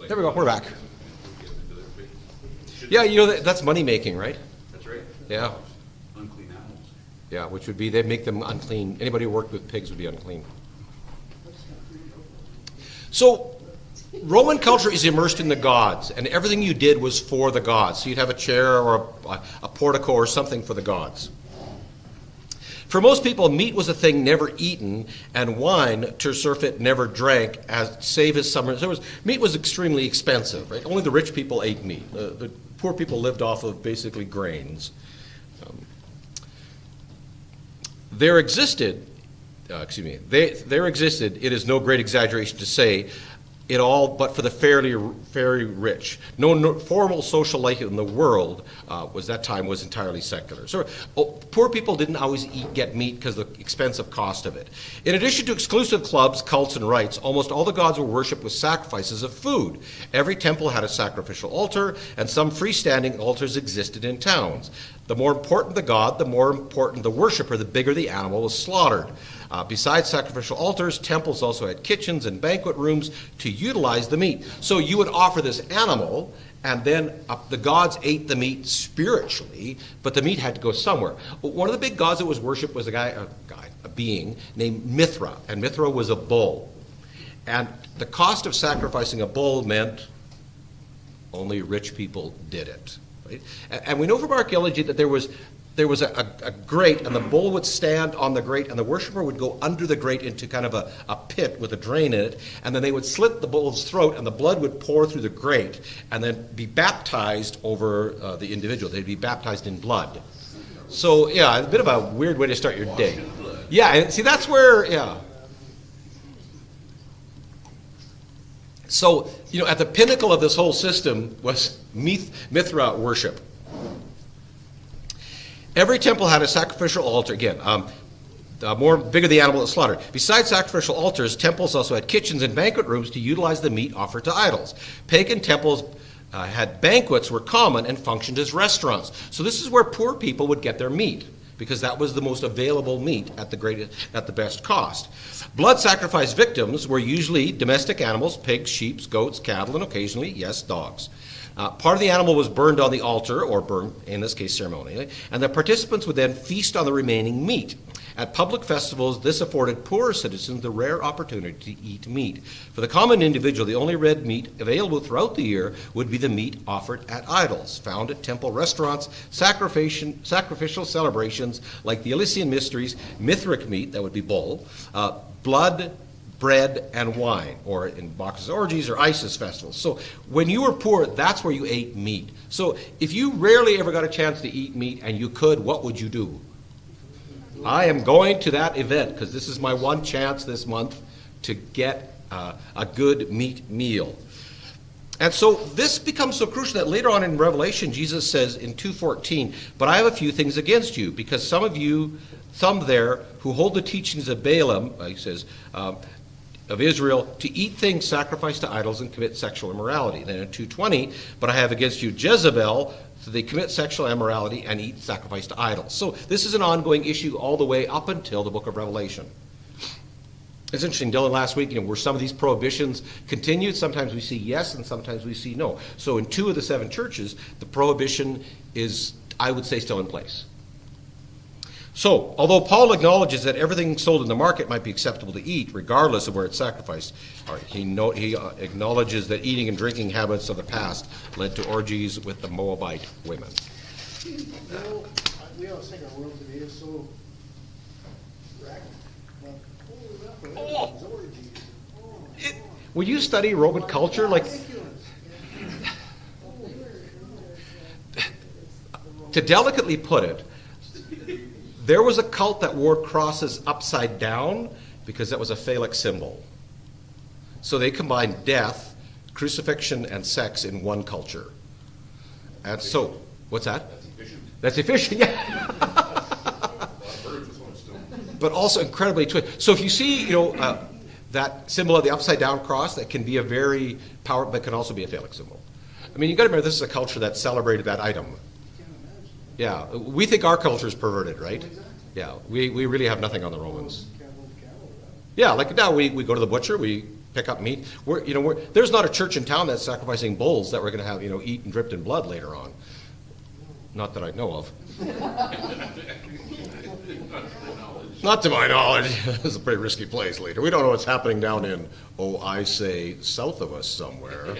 There we go. We're back. Yeah, that's money making, right? That's right. Yeah. Unclean animals. Yeah, which would be they'd make them unclean. Anybody who worked with pigs would be unclean. So Roman culture is immersed in the gods, and everything you did was for the gods. So you'd have a chair or a portico or something for the gods. For most people, meat was a thing never eaten, and wine, to surfeit, never drank, save his summer. Meat was extremely expensive, right? Only the rich people ate meat. The poor people lived off of basically grains. There existed, it is no great exaggeration to say, it all but for the very rich. No formal social life in the world was entirely secular. So poor people didn't always get meat because of the expensive cost of it. In addition to exclusive clubs, cults, and rites, almost all the gods were worshipped with sacrifices of food. Every temple had a sacrificial altar, and some freestanding altars existed in towns. The more important the god, the more important the worshiper, the bigger the animal was slaughtered. Besides sacrificial altars, temples also had kitchens and banquet rooms to utilize the meat. So you would offer this animal, and then the gods ate the meat spiritually, but the meat had to go somewhere. One of the big gods that was worshipped was a being named Mithra, and Mithra was a bull. And the cost of sacrificing a bull meant only rich people did it. Right? And we know from archaeology that there was a grate, and the bull would stand on the grate, and the worshiper would go under the grate into kind of a pit with a drain in it, and then they would slit the bull's throat, and the blood would pour through the grate, and then be baptized over the individual. They'd be baptized in blood. So, yeah, a bit of a weird way to start your day. Yeah, and see, that's where, yeah. So, at the pinnacle of this whole system was Mithra worship. Every temple had a sacrificial altar. Again, the bigger the animal that's slaughtered. Besides sacrificial altars, temples also had kitchens and banquet rooms to utilize the meat offered to idols. Pagan temples had banquets were common and functioned as restaurants. So this is where poor people would get their meat, because that was the most available meat at the best cost. Blood sacrifice victims were usually domestic animals, pigs, sheep, goats, cattle, and occasionally, yes, dogs. Part of the animal was burned on the altar, or burned, in this case, ceremonially, and the participants would then feast on the remaining meat. At public festivals, this afforded poorer citizens the rare opportunity to eat meat. For the common individual, the only red meat available throughout the year would be the meat offered at idols, found at temple restaurants, sacrificial celebrations like the Elysian Mysteries, Mithric meat, that would be bull, blood, bread, and wine, or in Bacchus orgies or Isis festivals. So when you were poor, that's where you ate meat. So if you rarely ever got a chance to eat meat and you could, what would you do? I am going to that event because this is my one chance this month to get a good meat meal. And so this becomes so crucial that later on in Revelation, Jesus says in 2:14, "But I have a few things against you, because some there who hold the teachings of Balaam," he says, of Israel, "to eat things sacrificed to idols and commit sexual immorality." Then in 2:20, "But I have against you Jezebel, so they commit sexual immorality and eat sacrifice to idols." So this is an ongoing issue all the way up until the book of Revelation. It's interesting, Dylan, last week, where some of these prohibitions continued, sometimes we see yes and sometimes we see no. So in 2 of the 7 churches, the prohibition is, I would say, still in place. So, although Paul acknowledges that everything sold in the market might be acceptable to eat, regardless of where it's sacrificed, he acknowledges that eating and drinking habits of the past led to orgies with the Moabite women. We always think our world today is so ragged. When you study Roman culture, to delicately put it, there was a cult that wore crosses upside down because that was a phallic symbol. So they combined death, crucifixion, and sex in one culture. And so, what's that? That's efficient, yeah. But also incredibly twisted. So if you see, that symbol of the upside down cross, that can be a very powerful, but can also be a phallic symbol. I mean, you got to remember, this is a culture that celebrated that item. Yeah, we think our culture is perverted, right? Yeah, we really have nothing on the Romans. Yeah, like now we go to the butcher, we pick up meat. There's not a church in town that's sacrificing bulls that we're going to have, eaten dripped in blood later on. Not that I know of. Not to my knowledge. It's a pretty risky place later. We don't know what's happening down in, I say, south of us somewhere.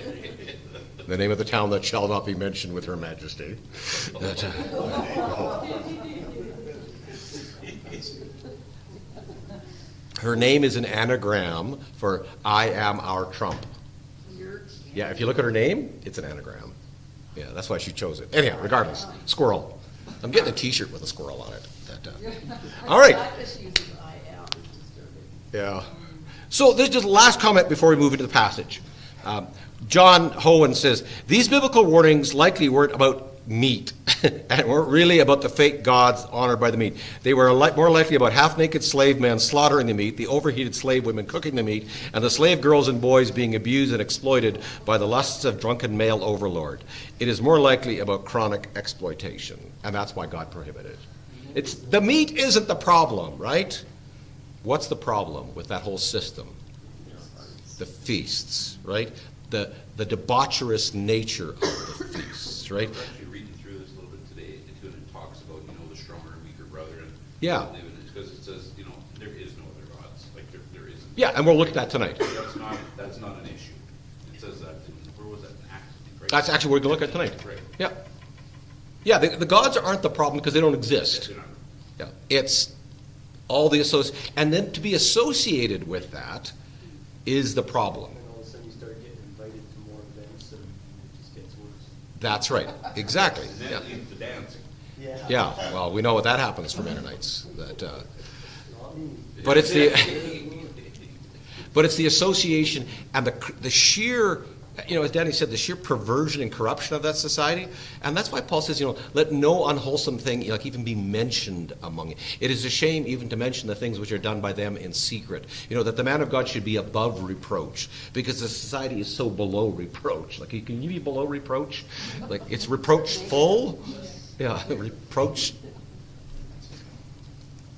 The name of the town that shall not be mentioned with Her Majesty. Her name is an anagram for I am our Trump. Yeah, if you look at her name, it's an anagram. Yeah, that's why she chose it. Anyhow, regardless, squirrel. I'm getting a T-shirt with a squirrel on it. All right. Yeah. So there's just last comment before we move into the passage. John Hohen says, these biblical warnings likely weren't about meat and weren't really about the fake gods honored by the meat. They were more likely about half-naked slave men slaughtering the meat, the overheated slave women cooking the meat, and the slave girls and boys being abused and exploited by the lusts of drunken male overlord. It is more likely about chronic exploitation, and that's why God prohibited it. The meat isn't the problem, right? What's the problem with that whole system? The feasts, right? The debaucherous nature of the feasts, right? We're actually reading through this a little bit today, and it talks about, the stronger and weaker brother. And yeah. Because it says, there is no other gods. Like, there isn't. Yeah, and we'll look at that tonight. That's not an issue. It says that, where was that, in Acts? Right? That's actually what we're going to look at tonight. Right. Yeah. Yeah, the gods aren't the problem because they don't exist. Yeah, it's all the and then to be associated with that is the problem. And all of a sudden you start getting invited to more events and it just gets worse. That's right. Exactly. And then Yeah. the dancing. Yeah. Well, we know what that happens for Mennonites. That, Not me. but it's the association and the sheer. As Danny said, the sheer perversion and corruption of that society. And that's why Paul says, let no unwholesome thing even be mentioned among you. It is a shame even to mention the things which are done by them in secret. That the man of God should be above reproach because the society is so below reproach. Can you be below reproach? It's reproachful? Yeah, reproach.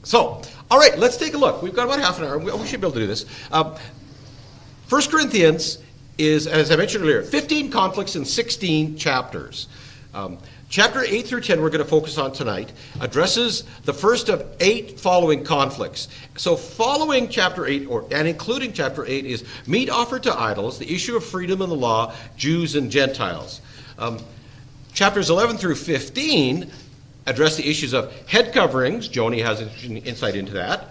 So, all right, let's take a look. We've got about half an hour. We should be able to do this. 1 Corinthians is, as I mentioned earlier, 15 conflicts in 16 chapters. Chapter 8 through 10 we're going to focus on tonight addresses the first of 8 following conflicts. So following chapter 8, and including chapter 8, is meat offered to idols, the issue of freedom in the law, Jews and Gentiles. Chapters 11 through 15 address the issues of head coverings. Joni has insight into that.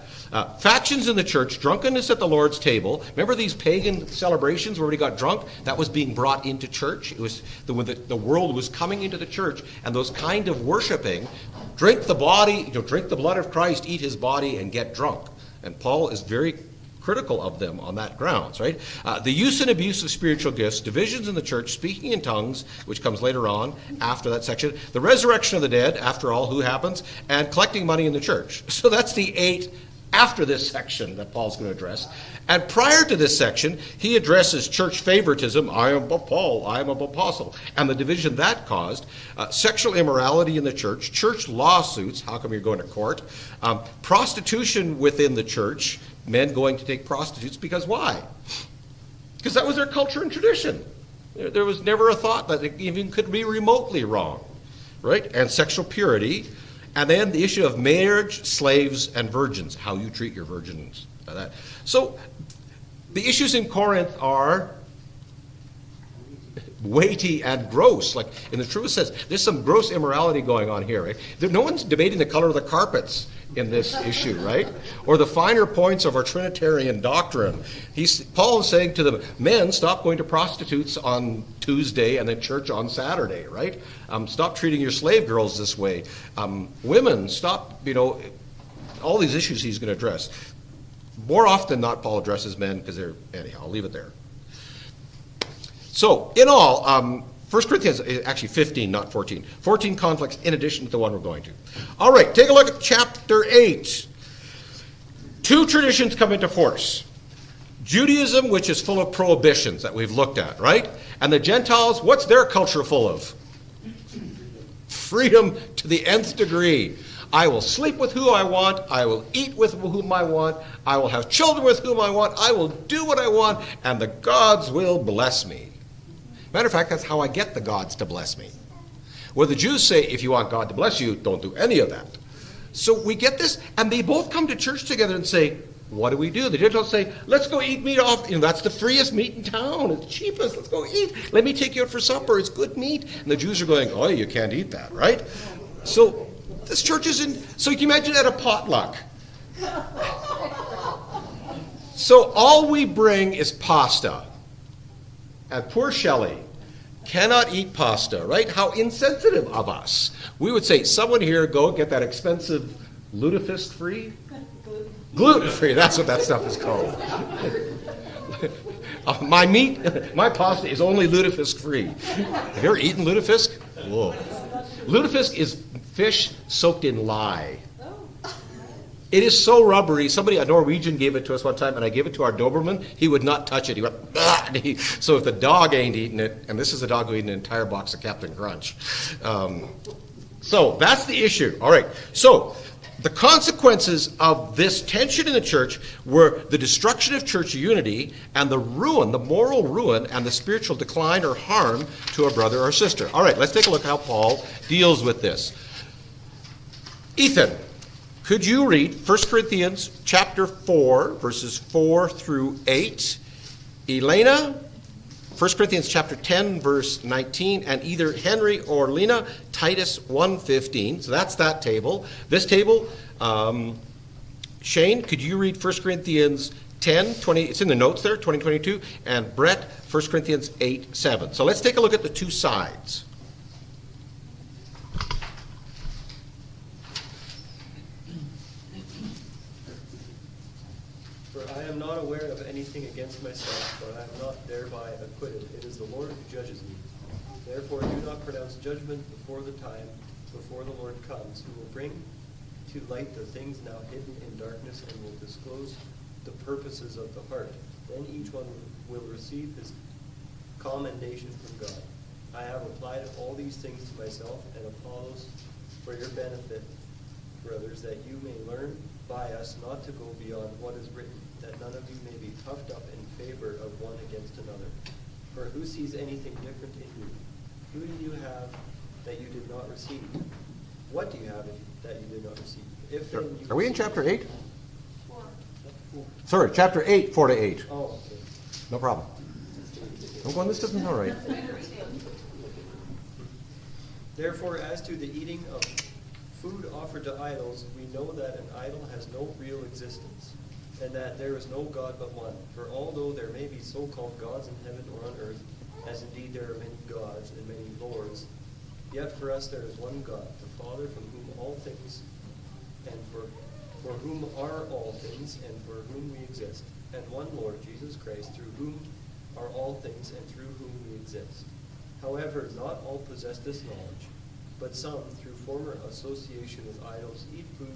Factions in the church, drunkenness at the Lord's table. Remember these pagan celebrations where we got drunk? That was being brought into church. It was the world was coming into the church, and those kind of worshiping, drink the blood of Christ, eat his body, and get drunk. And Paul is very critical of them on that grounds, right? The use and abuse of spiritual gifts, divisions in the church, speaking in tongues, which comes later on after that section, the resurrection of the dead, after all, who happens, and collecting money in the church. So that's the 8 after this section that Paul's going to address. And prior to this section, he addresses church favoritism, I am of Paul, I am of apostle, and the division that caused, sexual immorality in the church lawsuits, how come you're going to court, prostitution within the church, men going to take prostitutes, because why? Because that was their culture and tradition. There was never a thought that it even could be remotely wrong, right? And sexual purity. And then the issue of marriage, slaves, and virgins, how you treat your virgins. So the issues in Corinth are weighty and gross. Like in the truth says, there's some gross immorality going on here, right? No one's debating the color of the carpets in this issue, right? Or the finer points of our Trinitarian doctrine. Paul is saying to the men, stop going to prostitutes on Tuesday and then church on Saturday, right? Stop treating your slave girls this way. Women, stop, all these issues he's going to address. More often than not, Paul addresses men because anyhow, I'll leave it there. So, in all, 1 Corinthians is actually 15, not 14. 14 conflicts in addition to the one we're going to. All right, take a look at chapter 8. 2 traditions come into force. Judaism, which is full of prohibitions that we've looked at, right? And the Gentiles, what's their culture full of? Freedom to the nth degree. I will sleep with who I want. I will eat with whom I want. I will have children with whom I want. I will do what I want, and the gods will bless me. Matter of fact, that's how I get the gods to bless me. Where the Jews say, if you want God to bless you, don't do any of that. So we get this, and they both come to church together and say, what do we do? The Gentiles say, let's go eat meat off. That's the freest meat in town. It's cheapest. Let's go eat. Let me take you out for supper. It's good meat. And the Jews are going, oh, you can't eat that, right? So this church is in, so you can imagine at a potluck. So all we bring is pasta. And poor Shelley cannot eat pasta, right? How insensitive of us. We would say, someone here, go get that expensive lutefisk-free. Gluten-free, that's what that stuff is called. My pasta is only lutefisk-free. Have you ever eaten lutefisk? Whoa. Lutefisk is fish soaked in lye. It is so rubbery. A Norwegian gave it to us one time, and I gave it to our Doberman. He would not touch it. He went, bah! So if the dog ain't eating it, and this is a dog who ate an entire box of Captain Crunch. So that's the issue. All right. So the consequences of this tension in the church were the destruction of church unity and the ruin, the moral ruin, and the spiritual decline or harm to a brother or sister. All right, let's take a look how Paul deals with this. Ethan, could you read 1 Corinthians chapter 4, verses 4 through 8? Elena, 1 Corinthians chapter 10, verse 19, and either Henry or Lena, Titus 1:15. So that's that table. This table, Shane, could you read 1 Corinthians 10, 20, it's in the notes there, 2022, and Brett, 1 Corinthians 8, 7. So let's take a look at the two sides. I am not aware of anything against myself, but I am not thereby acquitted. It is the Lord who judges me. Therefore do not pronounce judgment before the time, before the Lord comes, who will bring to light the things now hidden in darkness and will disclose the purposes of the heart. Then each one will receive his commendation from God. I have applied all these things to myself and Apollos for your benefit, brothers, that you may learn by us not to go beyond what is written, that none of you may be puffed up in favor of one against another. For who sees anything different in you? Who do you have that you did not receive? What do you have that you did not receive? If then you Are we in chapter 8? 4. Sorry, chapter 8, 4 to 8. Oh, okay. No problem. I'm going, this doesn't sound right. Therefore, as to the eating of food offered to idols, we know that an idol has no real existence, and that there is no God but one. For although there may be so-called gods in heaven or on earth, as indeed there are many gods and many lords, yet for us there is one God, the Father, from whom all things, and for whom are all things, and for whom we exist, and one Lord, Jesus Christ, through whom are all things, and through whom we exist. However, not all possess this knowledge, but some, through former association with idols, eat food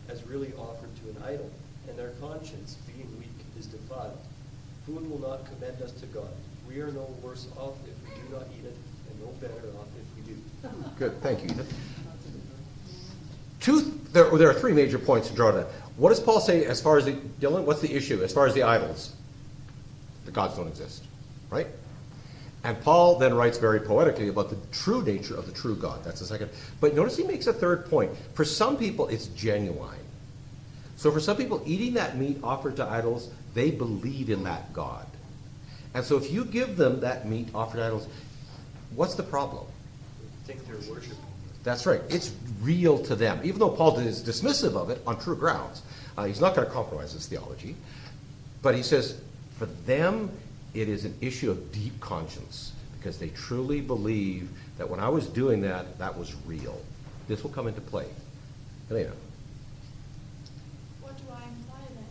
as really offered to an idol, and their conscience, being weak, is defiled. Food will not commend us to God. We are no worse off if we do not eat it, and no better off if we do. Good, thank you, Ethan. There are three major points to draw to. What does Paul say as far as Dylan, what's the issue as far as the idols? The gods don't exist, right? And Paul then writes very poetically about the true nature of the true God. That's the second. But notice he makes a third point. For some people, it's genuine. So for some people, eating that meat offered to idols, they believe in that God. And so if you give them that meat offered to idols, what's the problem? I think they're worshiping. That's right. It's real to them. Even though Paul is dismissive of it on true grounds. He's not going to compromise his theology. But he says, for them, it is an issue of deep conscience because they truly believe that when I was doing that, that was real. This will come into play. Elena. What do I imply then?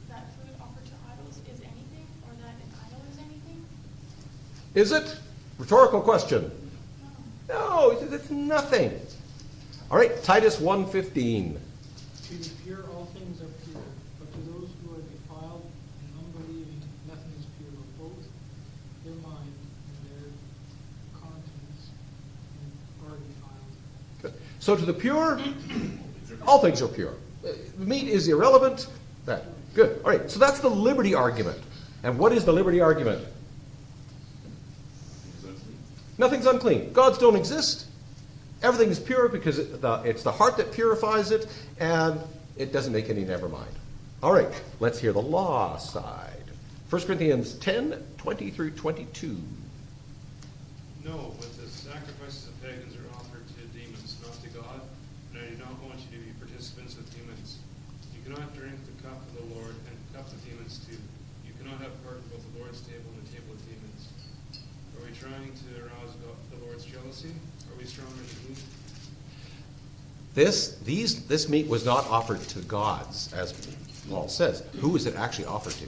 That food offered to idols is anything, or that an idol is anything? Is it? Rhetorical question. No. No, he says it's nothing. All right, Titus 1:15. To the pure, all things are pure, but to those who are defiled and unbelieving, nothing is pure, but both their mind and their conscience are defiled. Good. So to the pure, Is there All things are pure. Meat is irrelevant. That. Good. All right, so that's the liberty argument. And what is the liberty argument? Nothing's unclean. Gods don't exist. Everything is pure because it's the heart that purifies it, and it doesn't make any never mind. All right, let's hear the law side. 1 Corinthians 10, 20 through 22. No, but the sacrifices of pagans are offered to demons, not to God, and I do not want you to be participants with demons. You cannot drink the cup of the Lord and the cup of demons too. You cannot have part of both the Lord's table and the table of demons. Are we trying to arouse the Lord's jealousy? Are we stronger than He? This meat was not offered to gods, as Paul says. Who was it actually offered to?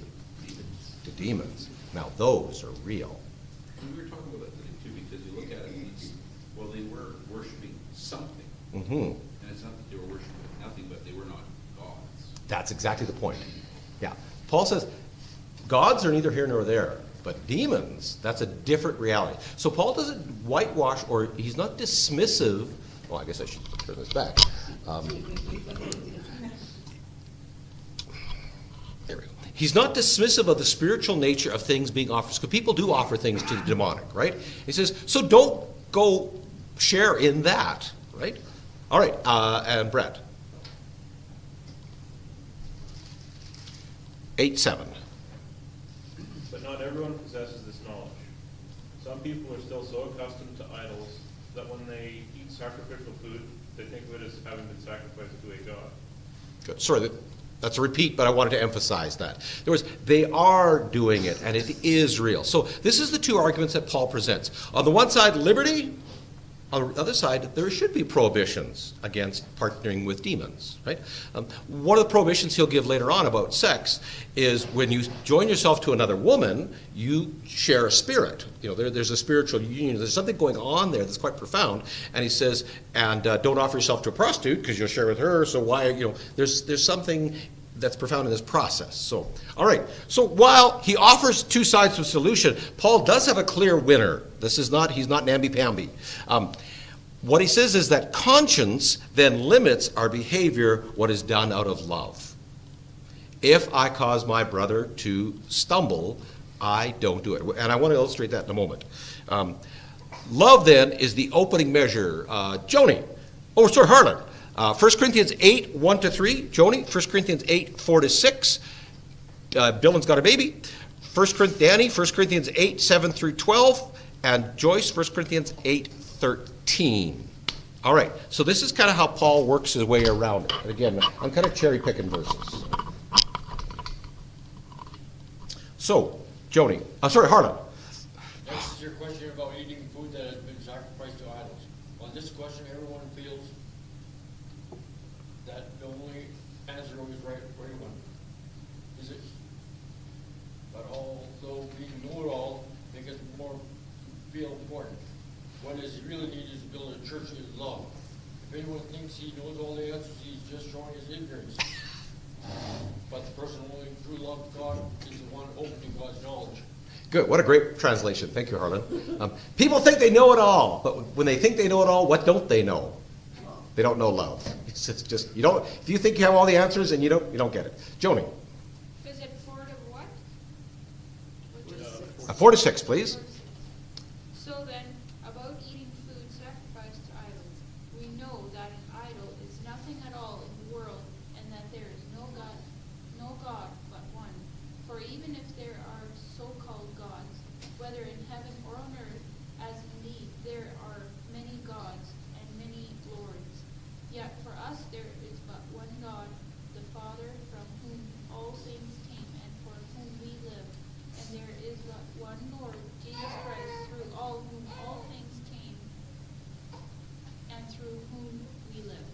To demons. Now those are real. We were talking about that today too, because you look at it, well, they were worshiping something. Mm-hmm. And it's not that they were worshiping nothing, but they were not gods. That's exactly the point. Yeah. Paul says gods are neither here nor there, but demons, that's a different reality. So Paul doesn't whitewash, or he's not dismissive. Well, I guess I should turn this back. There we go. He's not dismissive of the spiritual nature of things being offered, because people do offer things to the demonic, right? He says, so don't go share in that, right? All right, and Brett. 8:7. But not everyone possesses this knowledge. Some people are still so accustomed to idols that when they eat sacrificial food, they think of it as having been sacrificed to a god. Good. Sorry, that's a repeat, but I wanted to emphasize that. In other words, they are doing it, and it is real. So this is the two arguments that Paul presents. On the one side, liberty. On the other side, there should be prohibitions against partnering with demons, right? One of the prohibitions he'll give later on about sex is when you join yourself to another woman, you share a spirit. You know, there's a spiritual union. There's something going on there that's quite profound. And he says, and don't offer yourself to a prostitute because you'll share with her. So why, there's something that's profound in this process. So, all right. So while he offers two sides to a solution, Paul does have a clear winner. He's not namby-pamby. What he says is that conscience then limits our behavior, what is done out of love. If I cause my brother to stumble, I don't do it. And I want to illustrate that in a moment. Love then is the opening measure. Joni. Oh, sorry, Harlan. 1 Corinthians 8, 1-3. Joni, 1 Corinthians 8, 4-6. Dylan's got a baby. Danny, 1 Corinthians 8, 7-12. And Joyce, 1 Corinthians 8, 13. All right, so this is kind of how Paul works his way around it. And again, I'm kind of cherry picking verses. So, Joni, Harlan. Next is your question about eating food that has been sacrificed to idols. On this question, everyone feels that the only answer always right for everyone. Is it? But although we know it all, make us more feel important. What is really needed is to build a church of love. If anyone thinks he knows all the answers, he's just showing his ignorance. But the person who only true loves God is the one opening God's knowledge. Good. What a great translation. Thank you, Harlan. People think they know it all, but when they think they know it all, what don't they know? They don't know love. It's just you don't. If you think you have all the answers and you don't get it. Joni. Is it 4 to what? 4-6, please. So then, about eating food sacrificed to idols, we know that an idol is nothing at all in the world, and that there is no God but one. For even if there are so-called gods, whether in heaven or on earth, as indeed there are many gods and many lords, yet for us there is but one God, the Father, from whom all things came and for whom we live, and there is but one Lord, Jesus Christ, through whom all things came, and through whom we live.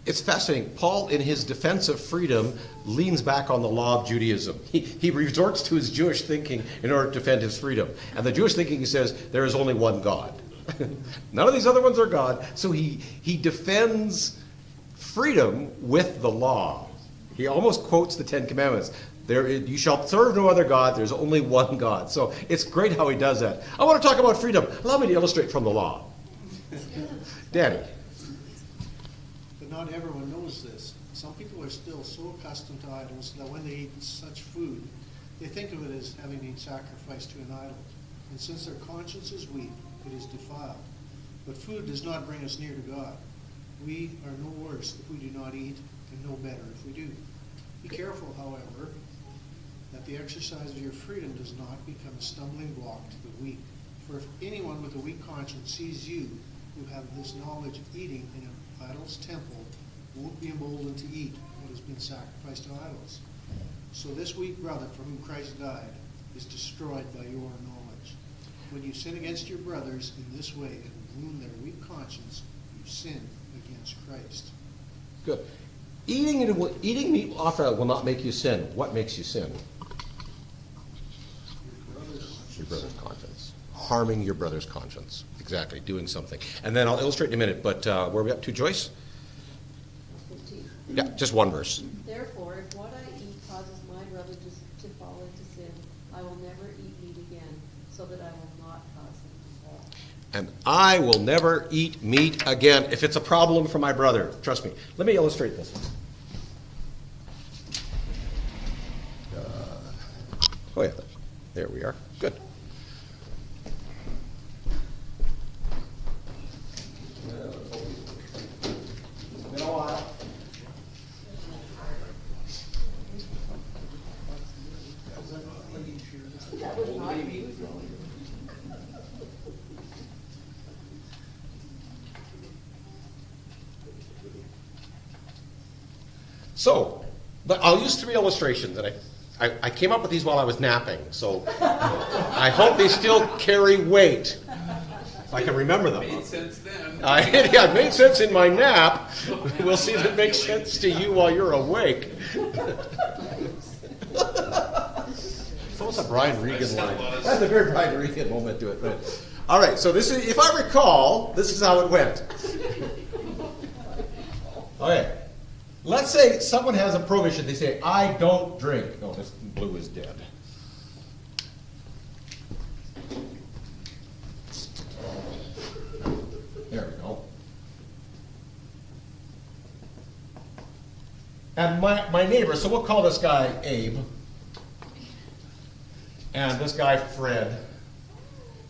It's fascinating. Paul, in his defense of freedom, leans back on the law of Judaism. He resorts to his Jewish thinking in order to defend his freedom. And the Jewish thinking, he says, there is only one God. None of these other ones are God. So he defends freedom with the law. He almost quotes the Ten Commandments. You shall serve no other God. There's only one God. So it's great how he does that. I want to talk about freedom. Allow me to illustrate from the law. Danny. The but not everyone knows this. Some people are still so accustomed to idols that when they eat such food, they think of it as having been sacrificed to an idol. And since their conscience is weak, it is defiled. But food does not bring us near to God. We are no worse if we do not eat, and no better if we do. Be careful, however, that the exercise of your freedom does not become a stumbling block to the weak. For if anyone with a weak conscience sees you, who have this knowledge of eating in an idol's temple, won't be emboldened to eat what has been sacrificed to idols. So this weak brother for whom Christ died is destroyed by your knowledge. When you sin against your brothers in this way and wound their weak conscience, you sin against Christ. Good. Eating meat offered will not make you sin. What makes you sin? Your brother's conscience. Harming your brother's conscience. Exactly, doing something. And then I'll illustrate in a minute, but where are we up to, Joyce? 15. Yeah, just one verse. Therefore, if what I eat causes my brother to fall into sin, I will never eat meat again, so that I will not cause him to fall. And I will never eat meat again if it's a problem for my brother. Trust me. Let me illustrate this. Oh yeah, there we are. Good. Been a while. That was not usual. So, but I'll use 3 illustrations, and I came up with these while I was napping, so I hope they still carry weight, if I can remember them. Made sense then. Yeah, it made sense in my nap. We'll see if it makes sense to you while you're awake. It's almost a Brian Regan line. That's a very Brian Regan moment to it. But, all right, so this is, if I recall, this is how it went. Okay. Let's say someone has a prohibition. They say, I don't drink. Oh, this blue is dead. There we go. And my neighbor, so we'll call this guy Abe. And this guy Fred.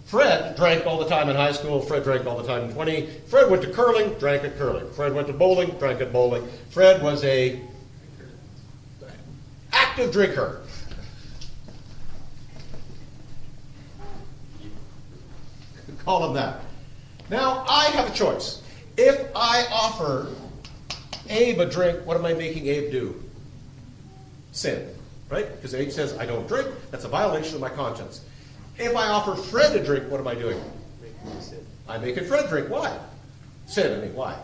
Fred drank all the time in high school. Fred drank all the time in 20. Fred went to curling, drank at curling. Fred went to bowling, drank at bowling. Fred was a active drinker. Call him that. Now, I have a choice. If I offer Abe a drink, what am I making Abe do? Sin, right? Because Abe says, I don't drink. That's a violation of my conscience. If I offer Fred a drink, what am I doing? Making sin. I'm making Fred drink. Why? Sin, I mean, why?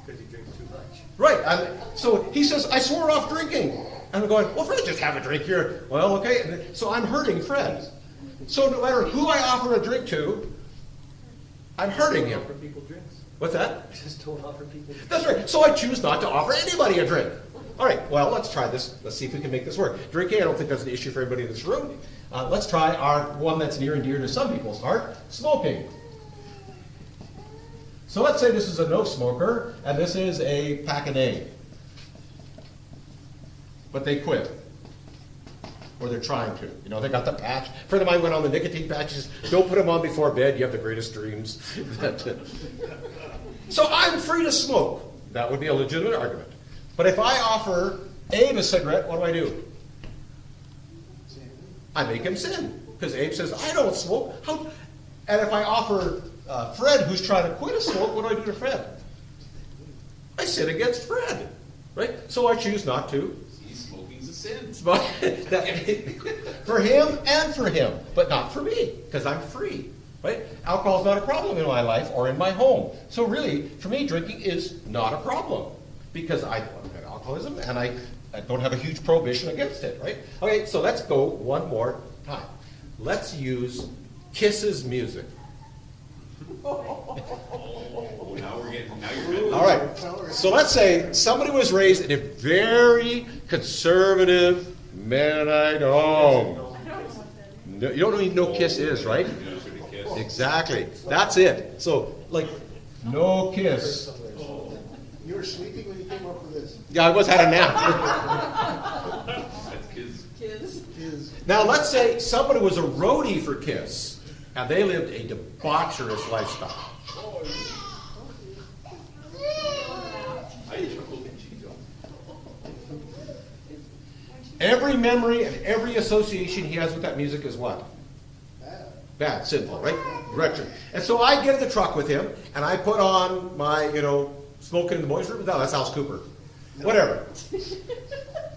Because he drinks too much. Right. So he says, I swore off drinking. And I'm going, well, Fred, just have a drink here. Well, okay. So I'm hurting Fred. So no matter who I offer a drink to, I'm hurting him. Don't offer people drinks. What's that? Just don't offer people drinks. That's right. So I choose not to offer anybody a drink. All right, well, let's try this. Let's see if we can make this work. Drinking, I don't think that's an issue for everybody in this room. Let's try our one that's near and dear to some people's heart, smoking. So let's say this is a no smoker, and this is a pack a day. But they quit. Or they're trying to. You know, they got the patch. A friend of mine went on the nicotine patches. Don't put them on before bed. You have the greatest dreams. So I'm free to smoke. That would be a legitimate argument. But if I offer Abe a cigarette, what do? I make him sin. Because Abe says, I don't smoke. And if I offer Fred, who's trying to quit a smoke, what do to Fred? I sin against Fred. Right? So I choose not to. See, smoking's a sin. For him and for him, but not for me, because I'm free. Right? Alcohol is not a problem in my life or in my home. So really, for me, drinking is not a problem, because I don't have alcoholism and I don't have a huge prohibition against it. Right? Okay, so let's go one more time. Let's use Kiss's music. Oh, now you're All right. So let's say somebody was raised in a very conservative Mennonite home. No, you don't even know Kiss is, right? Exactly. That's it. So, like, no Kiss. You were sleeping when you came up with this. Yeah, I was had a nap. That's kids. Kids. Now, let's say somebody was a roadie for KISS, and they lived a debaucherous lifestyle. I chuckled when she jumped. Every memory and every association he has with that music is what? Bad. Bad, sinful, right? Wretched. And so I get in the truck with him, and I put on my, smoking in the boys' room. No, that's Alice Cooper. Whatever.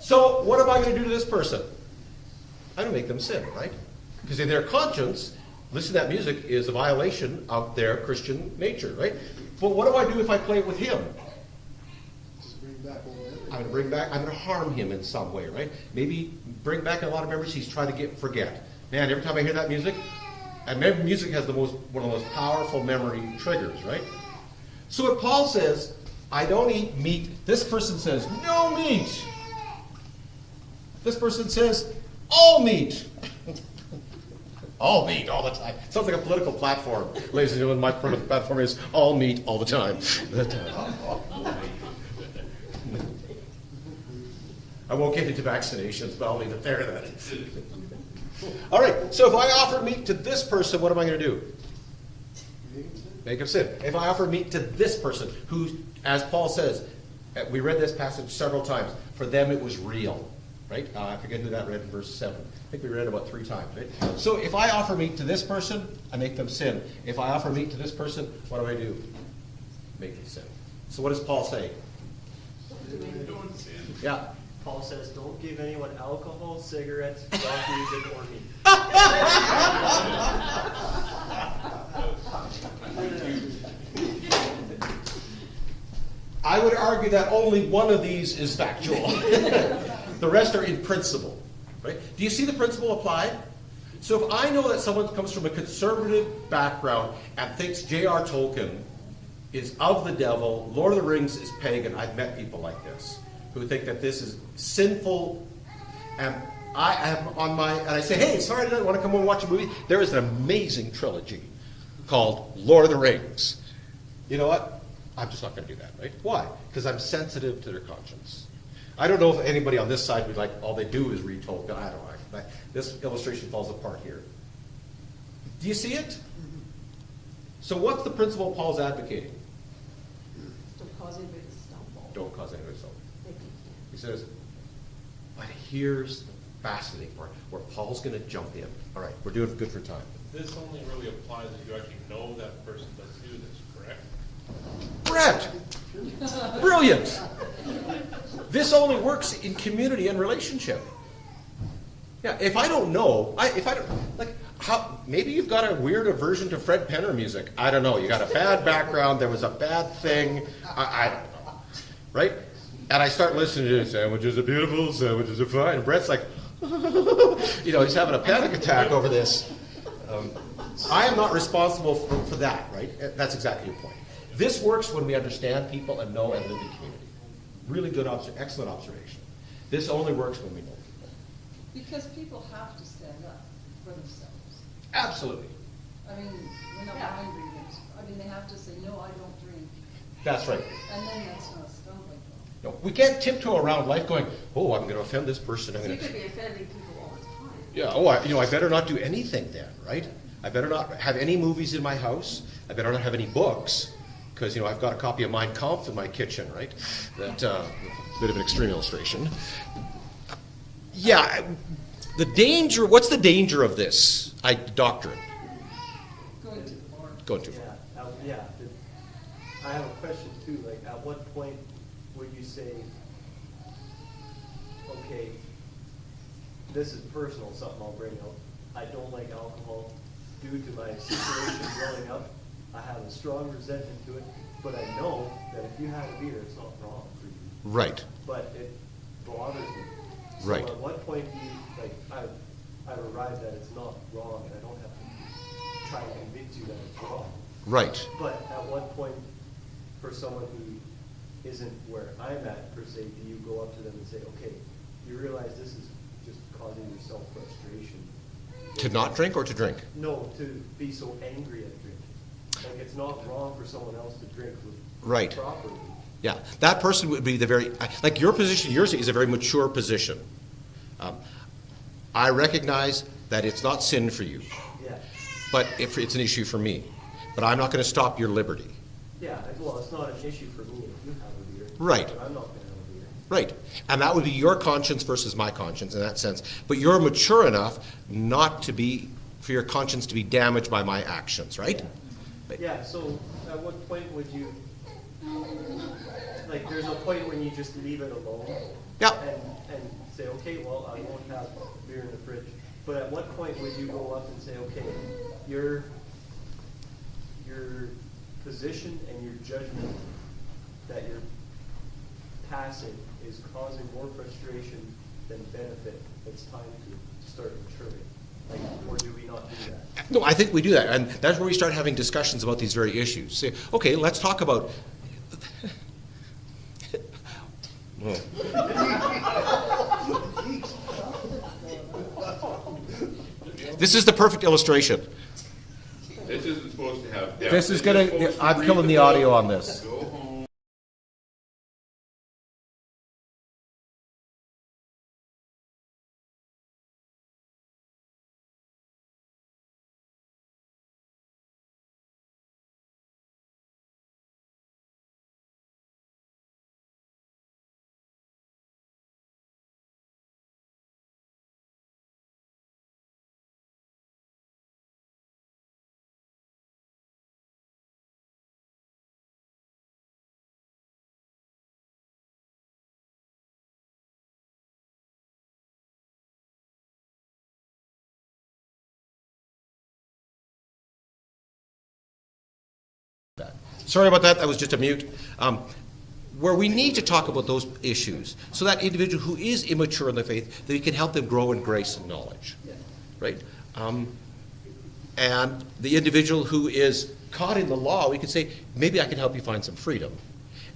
So what am I going to do to this person? I'm going to make them sin, right? Because in their conscience, listening to that music is a violation of their Christian nature, right? But what do I do if I play it with him? Just bring back old memories. I'm going to harm him in some way, right? Maybe bring back a lot of memories he's trying to forget. Man, every time I hear that music, and music has one of the most powerful memory triggers, right? So if Paul says, I don't eat meat, this person says, no meat. This person says, all meat. All meat all the time. Sounds like a political platform. Ladies and gentlemen, my political platform is all meat all the time. I won't get into vaccinations, but I'll leave it there then. All right, so if I offer meat to this person, what am I going to do? Make him sin. If I offer meat to this person, who, as Paul says, we read this passage several times, for them it was real. Right? I forget who that read in verse 7. I think we read it about 3 times, right? So if I offer meat to this person, I make them sin. If I offer meat to this person, what do? Make them sin. So what does Paul say? Don't sin. Yeah. Paul says, don't give anyone alcohol, cigarettes, rock music, or meat. I would argue that only one of these is factual. The rest are in principle. Right? Do you see the principle applied? So if I know that someone comes from a conservative background and thinks J.R. Tolkien is of the devil, Lord of the Rings is pagan, I've met people like this, who think that this is sinful, and I have and I say, hey, sorry I didn't want to come and watch a movie. There is an amazing trilogy called Lord of the Rings. You know what? I'm just not going to do that, right? Why? Because I'm sensitive to their conscience. I don't know if anybody on this side would like, all they do is read Tolkien. I don't know. This illustration falls apart here. Do you see it? So what's the principle Paul's advocating? Don't cause anybody to stumble. Don't cause anybody to stumble. Like you He says, but here's the fascinating part, where Paul's going to jump in. All right, we're doing good for time. This only really applies if you actually know that person does do this, correct? Brett! Brilliant! This only works in community and relationship. Yeah, if I don't know, maybe you've got a weird aversion to Fred Penner music. I don't know. You got a bad background. There was a bad thing. I don't know. Right? And I start listening to sandwiches are beautiful, sandwiches are fine. And Brett's like, he's having a panic attack over this. I am not responsible for that, right? That's exactly your point. This works when we understand people and know and live in community. Really good, excellent observation. This only works when we know people. Because people have to stand up for themselves. Absolutely. I mean, we're not mind readers. I mean, they have to say, no, I don't drink. That's right. And then that's not stumbling block. No, we can't tiptoe around life going, oh, I'm going to offend this person. I'm So going you to. could be offending people all the time. Yeah. I better not do anything then, right? I better not have any movies in my house. I better not have any books. Because, I've got a copy of Mein Kampf in my kitchen, right? That's a bit of an extreme illustration. Yeah, what's the danger of this doctrine? Going to the bar. Going too far. I have a question too, like at what point would you say, okay, this is personal, something I'll bring up. I don't like alcohol due to my situation growing up. I have a strong resentment to it, but I know that if you have a beer, it's not wrong for you. Right. But it bothers me. So Right. at what point do you, I've arrived that it's not wrong, and I don't have to try and convince you that it's wrong. Right. But at what point, for someone who isn't where I'm at, per se, do you go up to them and say, okay, you realize this is just causing yourself frustration? To not drink or to drink? No, to be so angry at drinking. Like, it's not wrong for someone else to drink Right. properly. Yeah, that person would be the very, like your position, yours is a very mature position. I recognize that it's not sin for you, Yeah, but if it's an issue for me. But I'm not going to stop your liberty. yeah, well, it's not an issue for me if you have a beer. Right. But I'm not gonna have a beer. Right. And that would be your conscience versus my conscience in that sense. But you're mature enough not to be, for your conscience to be damaged by my actions, right? Yeah, so at what point would you, like, there's a point when you just leave it alone? Yeah. And say, okay, well, I won't have beer in the fridge. But at what point would you go up and say, okay, your position and your judgment that you're passing is causing more frustration than benefit? It's time to start maturing. Like, or do we not do that? No, I think we do that. And that's where we start having discussions about these very issues. Say, okay, let's talk about. This is the perfect illustration. This isn't supposed to have depth. This is It's gonna, supposed to I'm read killing the book, audio on this. Go home. Sorry about that, that was just a mute. Where we need to talk about those issues, so that individual who is immature in the faith, that we can help them grow in grace and knowledge, right? And the individual who is caught in the law, we could say, maybe I can help you find some freedom.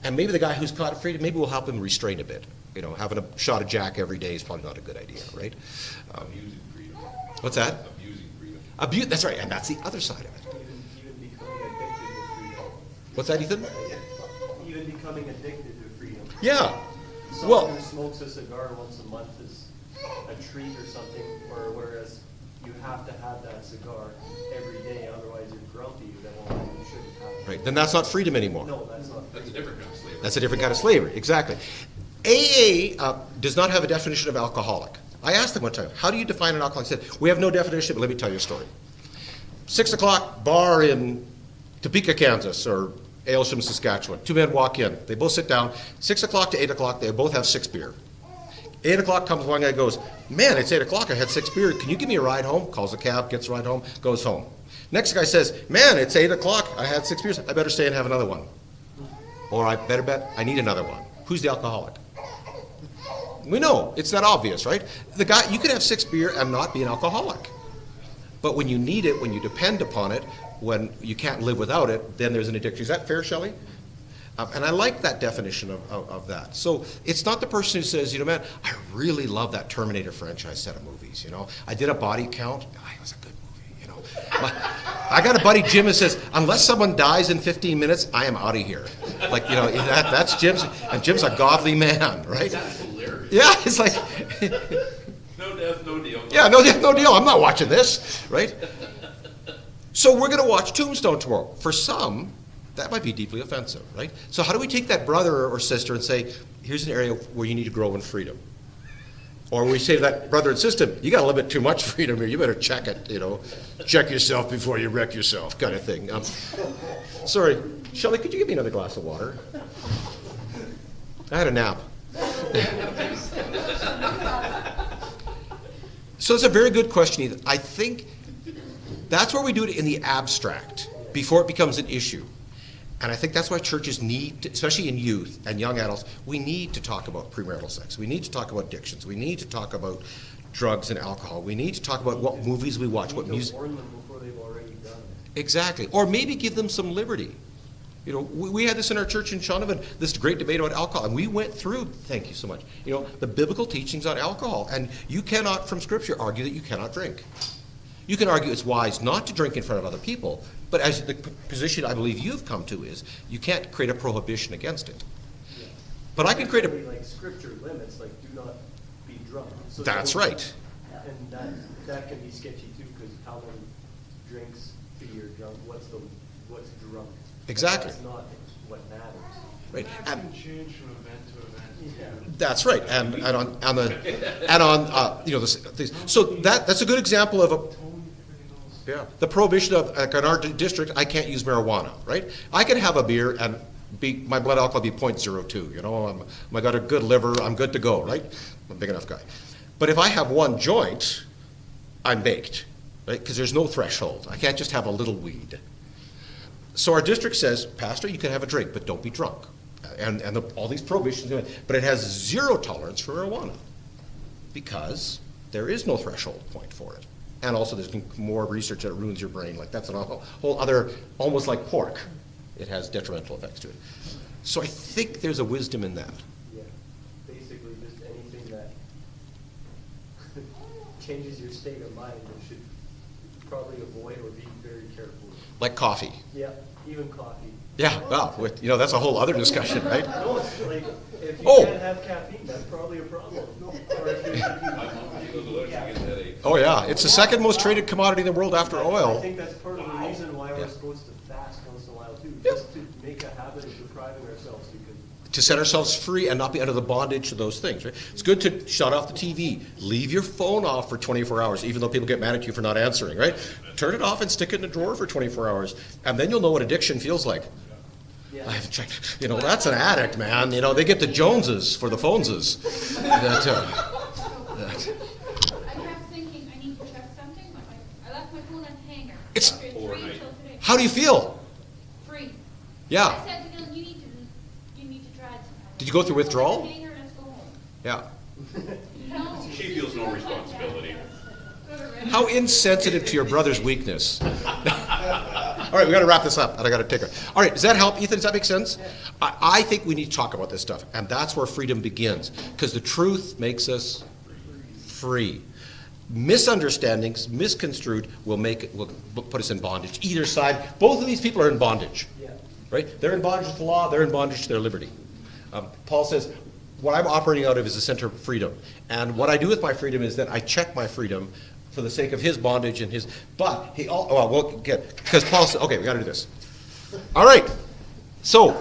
And maybe the guy who's caught in freedom, maybe we'll help him restrain a bit. You know, having a shot of Jack every day is probably not a good idea, right? Abusing freedom. What's that? Abusing freedom. That's right, and that's the other side of it. Even becoming addicted to freedom. What's that, Ethan? Even becoming addicted to freedom. Yeah. Someone Well, who smokes a cigar once a month is a treat or something, or whereas you have to have that cigar every day, otherwise you're grumpy, then well, you shouldn't have it. right, then that's not freedom anymore. No, that's not. That's a different kind of slavery. That's a different kind of slavery, exactly. AA does not have a definition of alcoholic. I asked them one time, how do you define an alcoholic? He said, we have no definition, but let me tell you a story. 6 o'clock, bar in Topeka, Kansas, or Aylsham, Saskatchewan. Two men walk in. They both sit down. 6 o'clock to 8 o'clock, they both have 6 beer. 8 o'clock comes one guy, goes, man, it's 8 o'clock, I had 6 beer. Can you give me a ride home? Calls a cab, gets a ride home, goes home. Next guy says, man, it's 8 o'clock, I had 6 beers. I better stay and have another one. Or I better bet I need another one. Who's the alcoholic? We know, it's that obvious, right? The guy, you could have 6 beer and not be an alcoholic. But when you need it, when you depend upon it, when you can't live without it, then there's an addiction. Is that fair, Shelley? And I like that definition of that. So it's not the person who says, you know, man, I really love that Terminator franchise set of movies, you know. I did a body count. Oh, it was a good movie, you know. I got a buddy, Jim, who says, unless someone dies in 15 minutes, I am out of here. Like, you know, that's Jim's, and Jim's a godly man, right? That's hilarious. Yeah, it's like, No death, no deal. yeah, no deal. I'm not watching this, right? So we're going to watch Tombstone tomorrow. For some, that might be deeply offensive, right? So how do we take that brother or sister and say, here's an area where you need to grow in freedom? Or we say to that brother and sister, you got a little bit too much freedom here. You better check it, you know. Check yourself before you wreck yourself, kind of thing. Sorry, Shelley, could you give me another glass of water? I had a nap. So it's a very good question, Ethan. I think that's where we do it in the abstract, before it becomes an issue. And I think that's why churches need, especially in youth and young adults, we need to talk about premarital sex. We need to talk about addictions. We need to talk about drugs and alcohol. We need to talk about what movies we watch, what music. Warn them before they've already done it. Exactly. Or maybe give them some liberty. You know, we had this in our church in Shaunavon, this great debate about alcohol, and we went through, thank you so much, you know, the biblical teachings on alcohol. And you cannot, from Scripture, argue that you cannot drink. You can argue it's wise not to drink in front of other people, but as the position I believe you've come to is, you can't create a prohibition against it. But I can create a, Basically, like scripture limits, like do not be drunk. So that's don't- right. And that can be sketchy too, because how many drinks be you're drunk, what's drunk? Exactly. That's not what matters. Right. That And- can change from event to event. Yeah. That's right, and on you know, so that's a good example of a, Tone, everything else. yeah, the prohibition of, like in our district, I can't use marijuana, right? I can have a beer and my blood alcohol be 0.02, you know, I got a good liver, I'm good to go, right? I'm a big enough guy. But if I have one joint, I'm baked, right? Because there's no threshold. I can't just have a little weed. So our district says, Pastor, you can have a drink, but don't be drunk. And all these prohibitions, but it has zero tolerance for marijuana because there is no threshold point for it. And also there's more research that ruins your brain. Like that's a whole other, almost like pork. It has detrimental effects to it. So I think there's a wisdom in that. Yeah, basically just anything that changes your state of mind, you should probably avoid or be very careful. Like coffee. Yeah, even coffee. Yeah, well, you know, that's a whole other discussion, right? No, it's like, if you Oh. can't have caffeine, that's probably a problem. Or if you- My mom, she goes allergic, she gets headaches. Oh, yeah, it's the second most traded commodity in the world after I oil. think that's part of the reason why Yeah. we're supposed to fast once in a while too, Yeah. just to make a habit of depriving ourselves, because To set ourselves free and not be under the bondage of those things, right? It's good to shut off the TV, leave your phone off for 24 hours, even though people get mad at you for not answering, right? Turn it off and stick it in a drawer for 24 hours, and then you'll know what addiction feels like. yeah. I've checked, you know, that's an addict, man. You know, they get the Joneses for the phoneses. That, I kept thinking I need to check something, but I left my phone on the hanger. It's- After 3 Overnight. till today. how do you feel? Free. Yeah, I said to Dylan, you need to try it somehow. Did you go through withdrawal? Put it on the hanger, let's go home. yeah. No. She feels no responsibility. How insensitive to your brother's weakness. All right, we got to wrap this up, and I got to take her. All right, does that help, Ethan? Does that make sense? I think we need to talk about this stuff, and that's where freedom begins, because the truth makes us free. Misunderstandings, misconstrued, will put us in bondage. Either side, both of these people are in bondage, Yeah. right? They're in bondage to the law. They're in bondage to their liberty. Paul says, what I'm operating out of is a center of freedom, and what I do with my freedom is that I check my freedom for the sake of his bondage and his. But he all well, we'll get because Paul said, okay, we got to do this. All right, so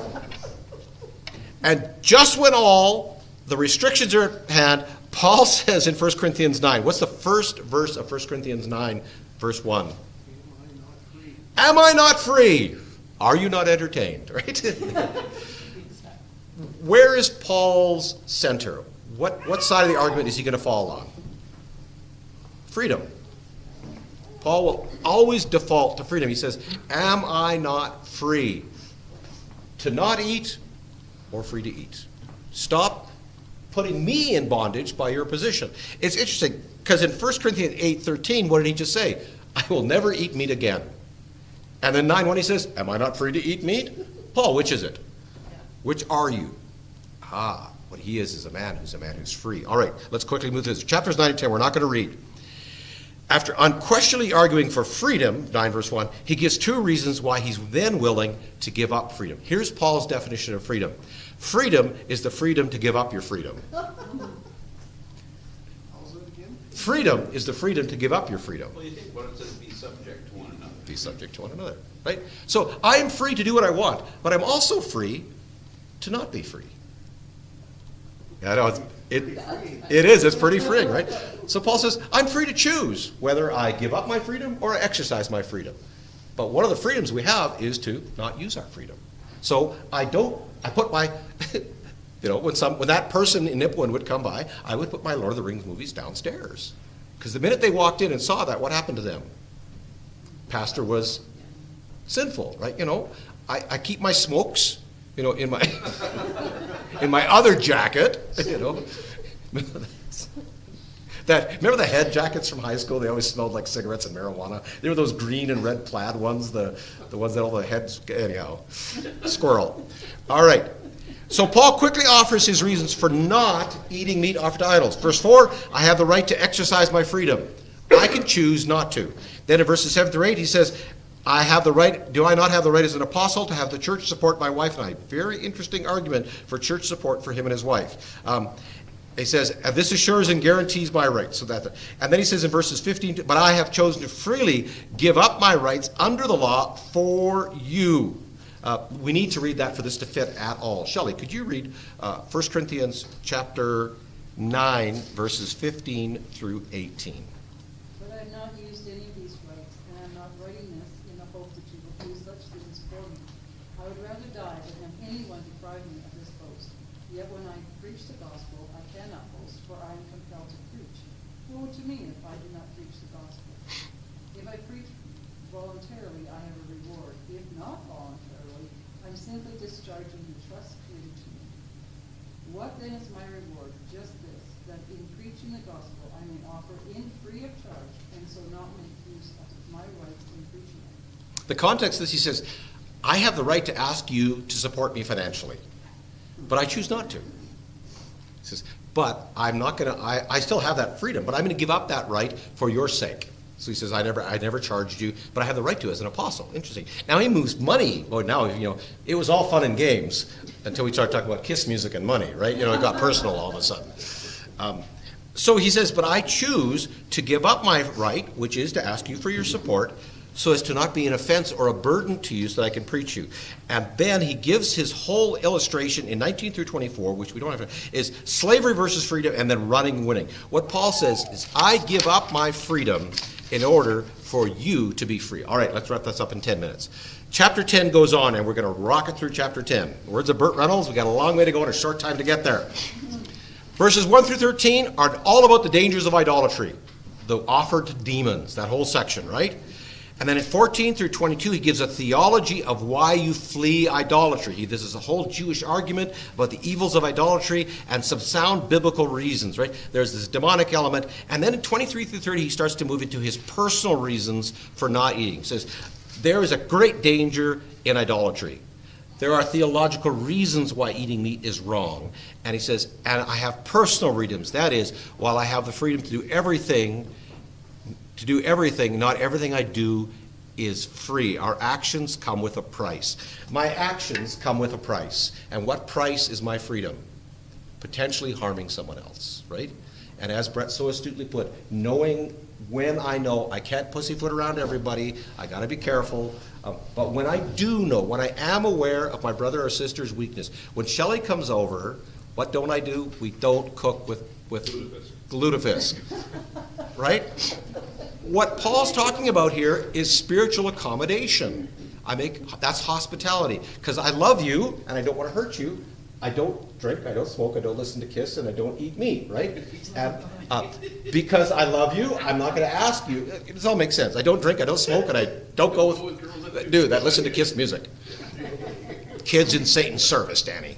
and just when all the restrictions are at hand, Paul says in 1 Corinthians 9. What's the first verse of 1 Corinthians 9, verse 1? Am I not free? Am I not free? Are you not entertained? Right? Where is Paul's center? What side of the argument is he going to fall on? Freedom. Paul will always default to freedom. He says, am I not free to not eat or free to eat? Stop putting me in bondage by your position. It's interesting because in 1 Corinthians 8:13, what did he just say? I will never eat meat again. And then 9:1 he says, am I not free to eat meat? Paul, which is it? Which are you? What he is a man who's free. All right, let's quickly move through this. Chapters 9 and 10, we're not going to read. After unquestionably arguing for freedom, 9 verse 1, he gives two reasons why he's then willing to give up freedom. Here's Paul's definition of freedom. Freedom is the freedom to give up your freedom. How's it again? Freedom is the freedom to give up your freedom. Well, you think, what it says, be subject to one another. Be subject to one another, right? So I am free to do what I want, but I'm also free to not be free. Yeah, I know, it is, it's pretty freeing, right? So Paul says, I'm free to choose whether I give up my freedom or I exercise my freedom. But one of the freedoms we have is to not use our freedom. So I put my, when that person in Nipawin would come by, I would put my Lord of the Rings movies downstairs. Because the minute they walked in and saw that, what happened to them? Pastor was sinful, right? I keep my smokes, in my in my other jacket, Remember the head jackets from high school? They always smelled like cigarettes and marijuana. They were those green and red plaid ones, the ones that all the heads, anyhow. Squirrel. All right. So Paul quickly offers his reasons for not eating meat offered to idols. Verse 4, I have the right to exercise my freedom. I can choose not to. Then in verses 7 through 8, he says, I have the right, do I not have the right as an apostle to have the church support my wife and I? Very interesting argument for church support for him and his wife. He says, this assures and guarantees my rights. And then he says in verses 15, but I have chosen to freely give up my rights under the law for you. We need to read that for this to fit at all. Shelley, could you read 1 Corinthians chapter 9, verses 15 through 18? But I have not used any of these rights, and I am not writing this in the hope that you will do such things for me. I would rather die than have anyone deprive me of this boast. Yet when I preach the gospel, I cannot boast, for I am compelled to preach. Woe to me if I do not preach the gospel. If I preach voluntarily, I have a reward. If not voluntarily, I'm simply discharging the trust committed to me. What then is my reward? Just this, that in preaching the gospel I may offer in free of charge, and so not make use of my rights in preaching it. The context is he says, I have the right to ask you to support me financially, but I choose not to. He says, but I'm not going to, I still have that freedom, but I'm going to give up that right for your sake. So he says, I never charged you, but I have the right to as an apostle. Interesting. Now he moves money. Well, now, it was all fun and games until we started talking about Kiss music and money, right? It got personal all of a sudden. So he says, but I choose to give up my right, which is to ask you for your support, so as to not be an offense or a burden to you so that I can preach you. And then he gives his whole illustration in 19 through 24, which we don't have to, is slavery versus freedom and then running, winning. What Paul says is, I give up my freedom in order for you to be free. All right, let's wrap this up in 10 minutes. Chapter 10 goes on, and we're going to rocket through chapter 10. The words of Burt Reynolds, we got a long way to go and a short time to get there. Verses 1 through 13 are all about the dangers of idolatry, the offer to demons, that whole section, right? And then in 14 through 22, he gives a theology of why you flee idolatry. This is a whole Jewish argument about the evils of idolatry and some sound biblical reasons, right? There's this demonic element. And then in 23 through 30, he starts to move into his personal reasons for not eating. He says, there is a great danger in idolatry. There are theological reasons why eating meat is wrong. And he says, and I have personal freedoms. That is, while I have the freedom to do everything, not everything I do is free. Our actions come with a price. My actions come with a price. And what price is my freedom? Potentially harming someone else, right? And as Brett so astutely put, knowing when I know I can't pussyfoot around everybody, I got to be careful. But when I do know, when I am aware of my brother or sister's weakness, when Shelley comes over, what don't I do? We don't cook with lutefisk, right? What Paul's talking about here is spiritual accommodation. That's hospitality, because I love you and I don't want to hurt you. I don't drink, I don't smoke, I don't listen to Kiss, and I don't eat meat, right? And, because I love you, I'm not going to ask you. This all makes sense. I don't drink, I don't smoke, and I don't go with dude that listen to Kiss music. Kids in Satan's service, Danny.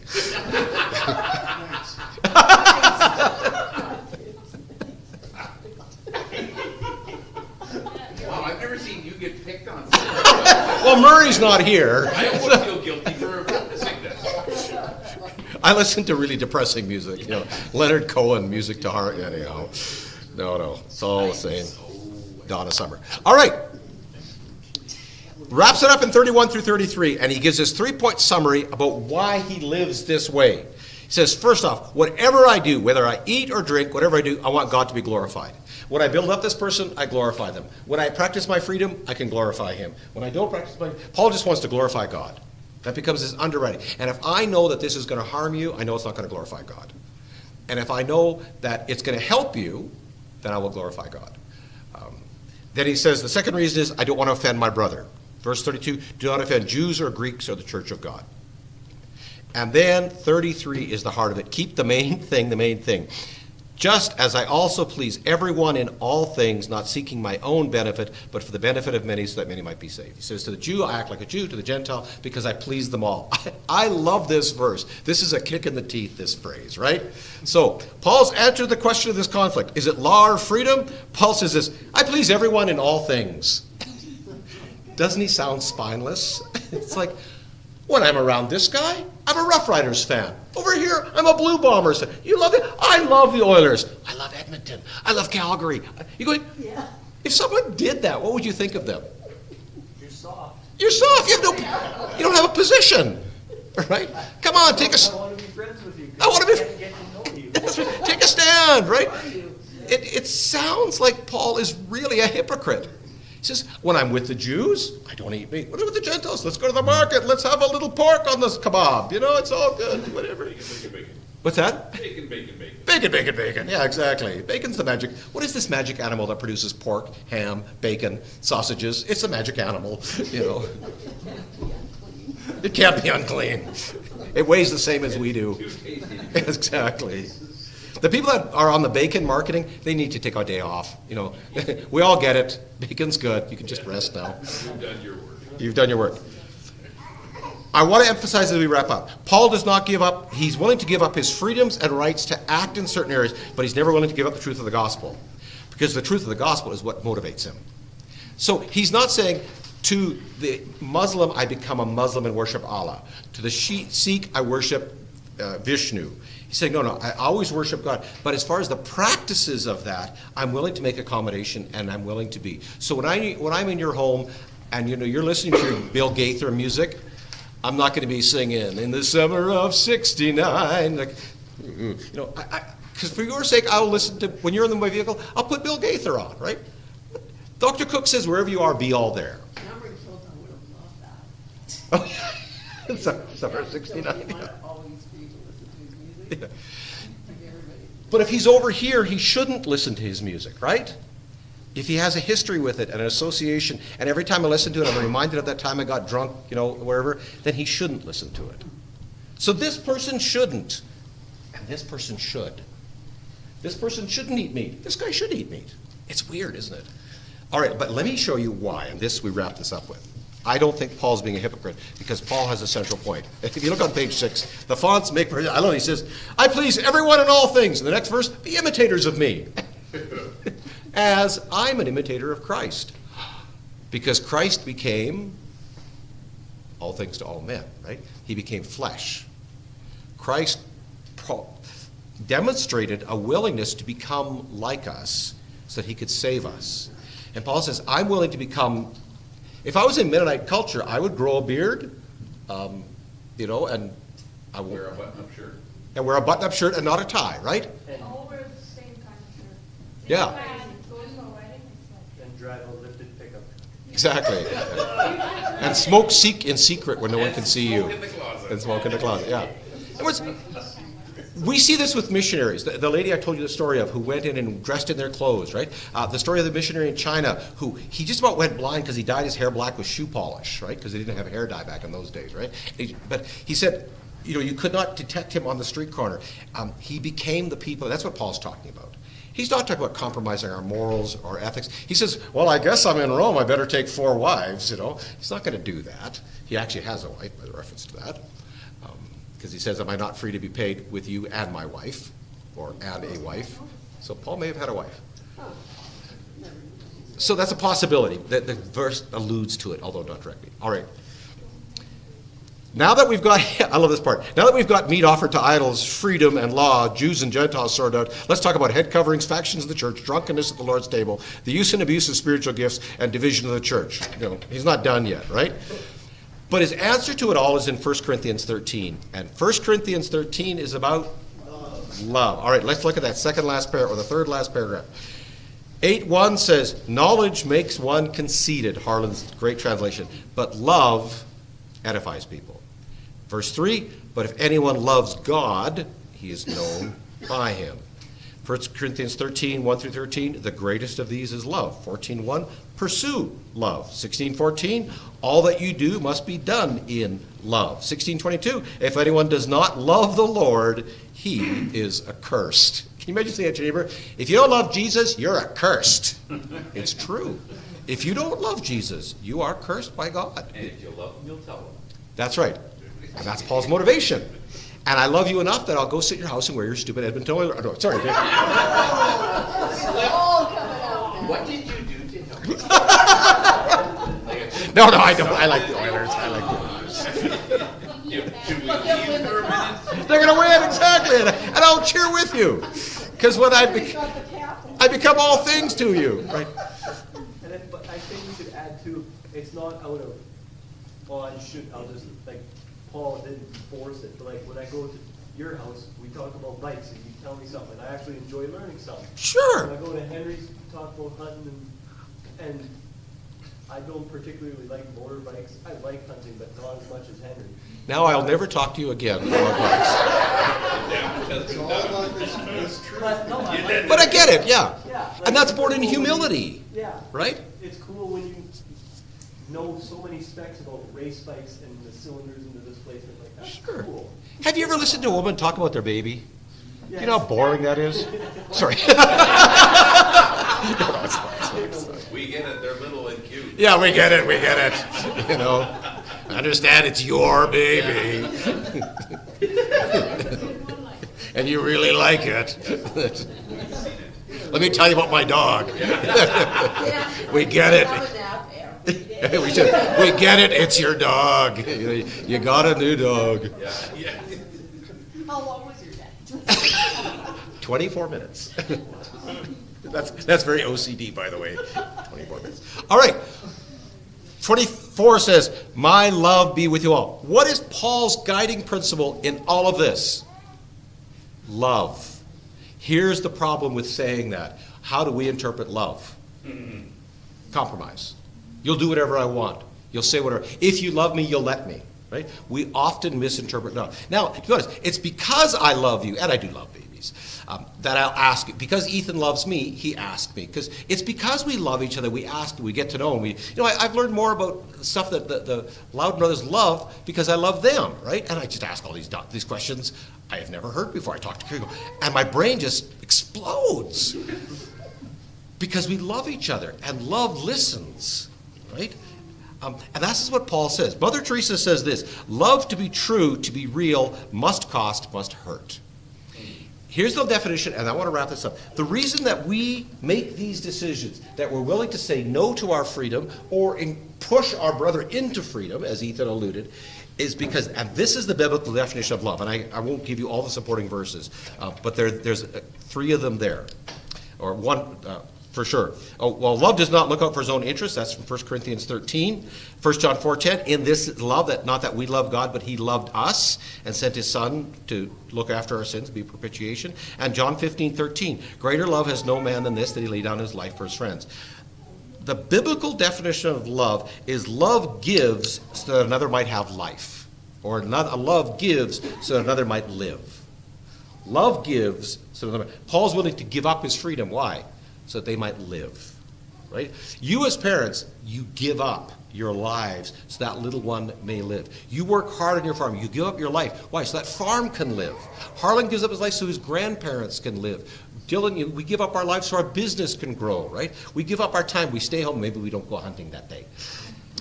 Wow, I've never seen you get picked on. Well, Murray's not here. I almost feel guilty for witnessing this. I listen to really depressing music, Leonard Cohen, music to heart. Anyhow, no, it's all the same. Donna Summer. All right. Wraps it up in 31 through 33, and he gives this 3-point summary about why he lives this way. He says, first off, whatever I do, whether I eat or drink, whatever I do, I want God to be glorified. When I build up this person, I glorify them. When I practice my freedom, I can glorify him. When I don't practice Paul just wants to glorify God. That becomes his underwriting. And if I know that this is going to harm you, I know it's not going to glorify God. And if I know that it's going to help you, then I will glorify God. Then he says, the second reason is I don't want to offend my brother. Verse 32, do not offend Jews or Greeks or the church of God. And then 33 is the heart of it. Keep the main thing. Just as I also please everyone in all things, not seeking my own benefit, but for the benefit of many, so that many might be saved. He says, to the Jew, I act like a Jew, to the Gentile, because I please them all. I love this verse. This is a kick in the teeth, this phrase, right? So, Paul's answered the question of this conflict. Is it law or freedom? Paul says this, I please everyone in all things. Doesn't he sound spineless? It's like, when I'm around this guy, I'm a Rough Riders fan. Over here, I'm a Blue Bombers fan. You love it? I love the Oilers. I love Edmonton. I love Calgary. You going? Yeah. If someone did that, what would you think of them? You're soft. You're soft. You don't have a position. Right? Come on, take a I want to be friends with you. I wanna be- Get to know you. That's right. Take a stand, right? It sounds like Paul is really a hypocrite. He says, when I'm with the Jews, I don't eat meat. When I'm with the Gentiles, let's go to the market. Let's have a little pork on this kebab. It's all good, whatever. Bacon. What's that? Bacon. Bacon. Yeah, exactly. Bacon's the magic. What is this magic animal that produces pork, ham, bacon, sausages? It's a magic animal, It can't be unclean. It weighs the same as we do. Exactly. The people that are on the bacon marketing, they need to take a day off. We all get it. Bacon's good. You can just rest now. You've done your work. You've done your work. I want to emphasize as we wrap up. Paul does not give up. He's willing to give up his freedoms and rights to act in certain areas, but he's never willing to give up the truth of the gospel. Because the truth of the gospel is what motivates him. So he's not saying, to the Muslim, I become a Muslim and worship Allah. To the Sikh, I worship Vishnu. He's saying, no, I always worship God. But as far as the practices of that, I'm willing to make accommodation and I'm willing to be. So when I'm in your home and you're listening to your Bill Gaither music, I'm not going to be singing in the summer of '69. Because for your sake, I'll listen to, when you're in my vehicle, I'll put Bill Gaither on, right? Dr. Cook says, wherever you are, be all there. Number killed, I would have loved that. Summer of '69. You might always be to listen to his music. Yeah. Like everybody. But if he's over here, he shouldn't listen to his music, right? If he has a history with it and an association, and every time I listen to it, I'm reminded of that time I got drunk, wherever, then he shouldn't listen to it. So this person shouldn't, and this person should. This person shouldn't eat meat. This guy should eat meat. It's weird, isn't it? All right, but let me show you why, and we wrap this up with. I don't think Paul's being a hypocrite, because Paul has a central point. If you look on page 6, the fonts make, I love it, he says, I please everyone in all things. In the next verse, be imitators of me, as I'm an imitator of Christ. Because Christ became all things to all men, right? He became flesh. Christ demonstrated a willingness to become like us so that he could save us. And Paul says, I'm willing to become, if I was in Mennonite culture, I would grow a beard, and I would Wear a button-up shirt. and wear a button-up shirt and not a tie, right? All wear the same kind of shirt. Yeah. Go to a wedding, it's And drive a lifted pickup. Exactly. And smoke in secret when no one can see you. Smoke in the closet. And smoke in the closet, yeah. We see this with missionaries. The lady I told you the story of who went in and dressed in their clothes, right? The story of the missionary in China who, he just about went blind because he dyed his hair black with shoe polish, right? Because they didn't have hair dye back in those days, right? But he said, you could not detect him on the street corner. He became the people, that's what Paul's talking about. He's not talking about compromising our morals or ethics. He says, well, I guess I'm in Rome, I better take 4 wives, He's not going to do that. He actually has a wife, by reference to that. Because he says, am I not free to be paid with you and my wife, or and a wife? So Paul may have had a wife. So that's a possibility. The verse alludes to it, although not directly. All right. Now that we've got, I love this part, now that we've got meat offered to idols, freedom and law, Jews and Gentiles sorted out, let's talk about head coverings, factions of the church, drunkenness at the Lord's table, the use and abuse of spiritual gifts, and division of the church. He's not done yet, right? But his answer to it all is in 1 Corinthians 13. And 1 Corinthians 13 is about love. All right, let's look at that second last paragraph, or the third last paragraph. 8:1 says, knowledge makes one conceited, Harlan's great translation, but love edifies people. Verse 3, but if anyone loves God, he is known by him. 1 Corinthians 13, 1 through 13, the greatest of these is love. 14:1, pursue love. 16:14, all that you do must be done in love. 16:22, if anyone does not love the Lord, he is accursed. Can you imagine saying that to your neighbor? If you don't love Jesus, you're accursed. It's true. If you don't love Jesus, you are cursed by God. And if you love them, you'll tell them. That's right. And that's Paul's motivation. And I love you enough that I'll go sit in your house and wear your stupid Edmonton Oilers. No, sorry. What did you do to him? No, I don't. I like the Oilers. Should we leave for a minute? They're going to win, exactly. And I'll cheer with you. Because when I become all things to you. Right? But I think we should add too, it's not out of well, I'll just, like, Paul didn't force it, but like, when I go to your house, we talk about bikes, and you tell me something, and I actually enjoy learning something. Sure. When I go to Henry's, we talk about hunting, and I don't particularly like motorbikes. I like hunting, but not as much as Henry. Now I'll never talk to you again about bikes. It's all about this truth. But, no, I like But I get it, yeah. Yeah. And that's born in humility, Yeah. right? It's cool when you know so many specs about race bikes and the cylinders and the displacement, like, that's Sure. cool. Have you ever listened to a woman talk about their baby? Yes. You know how boring that is? Sorry. We get it, they're little and cute. Yeah, we get it, we get it. You know, I understand it's your baby. And you really like it. Let me tell you about my dog. We get it. We get it, it's your dog. You got a new dog. How long was your day? 24 minutes. That's very OCD, by the way. 24 minutes. All right. 24 says, my love be with you all. What is Paul's guiding principle in all of this? Love. Here's the problem with saying that. How do we interpret love? Compromise. You'll do whatever I want. You'll say whatever. If you love me, you'll let me. Right? We often misinterpret love. Now, to be honest, it's because I love you, and I do love babies, that I'll ask you. Because Ethan loves me, he asked me. Because it's because we love each other, we ask, we get to know, and I've learned more about stuff that the Loudon brothers love because I love them, right? And I just ask all these questions I have never heard before. I talk to Kirigo, and my brain just explodes because we love each other, and love listens, right? And that's what Paul says. Mother Teresa says this: love to be true, to be real, must cost, must hurt. Here's the definition, and I want to wrap this up. The reason that we make these decisions, that we're willing to say no to our freedom or push our brother into freedom, as Ethan alluded, is because, and this is the biblical definition of love, and I won't give you all the supporting verses, but there's 3 of them there, or one for sure. Oh, well, love does not look out for his own interests. That's from 1 Corinthians 13. 1 John 4:10, in this love, that not that we love God, but he loved us and sent his son to look after our sins, be propitiation. And John 15:13, greater love has no man than this, that he laid down his life for his friends. The biblical definition of love is love gives so that another might have life. Or love gives so that another might live. Love gives so that another. Paul's willing to give up his freedom. Why? So that they might live. Right? You as parents, you give up your lives so that little one may live. You work hard on your farm. You give up your life. Why? So that farm can live. Harlan gives up his life so his grandparents can live. Dylan, we give up our lives so our business can grow, right? We give up our time. We stay home. Maybe we don't go hunting that day.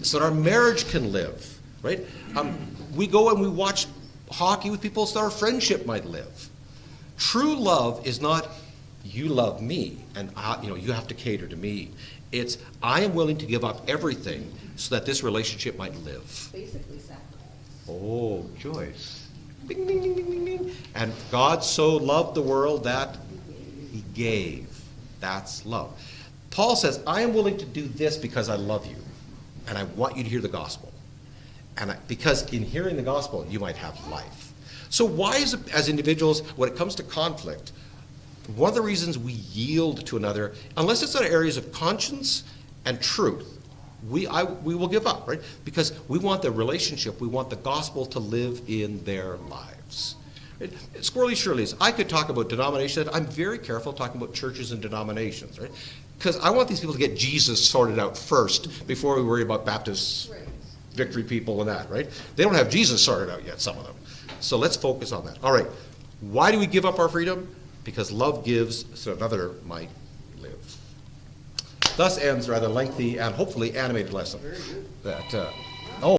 So that our marriage can live, right? We go and we watch hockey with people so that our friendship might live. True love is not, you love me, and you have to cater to me. It's, I am willing to give up everything so that this relationship might live. Basically sacrifice. Oh, Joyce. Ding, ding, ding, ding, ding, ding. And God so loved the world that he gave. That's love. Paul says, I am willing to do this because I love you, and I want you to hear the gospel. And because in hearing the gospel, you might have life. So why is it, as individuals, when it comes to conflict, one of the reasons we yield to another, unless it's in areas of conscience and truth, we will give up, right? Because we want the relationship, we want the gospel to live in their lives. Right? Squirrely Shirley's, I could talk about denominations. I'm very careful talking about churches and denominations, right? Because I want these people to get Jesus sorted out first before we worry about Baptist victory people and that, right? They don't have Jesus sorted out yet, some of them. So let's focus on that. All right. Why do we give up our freedom? Because love gives so another might live. Thus ends a rather lengthy and hopefully animated lesson that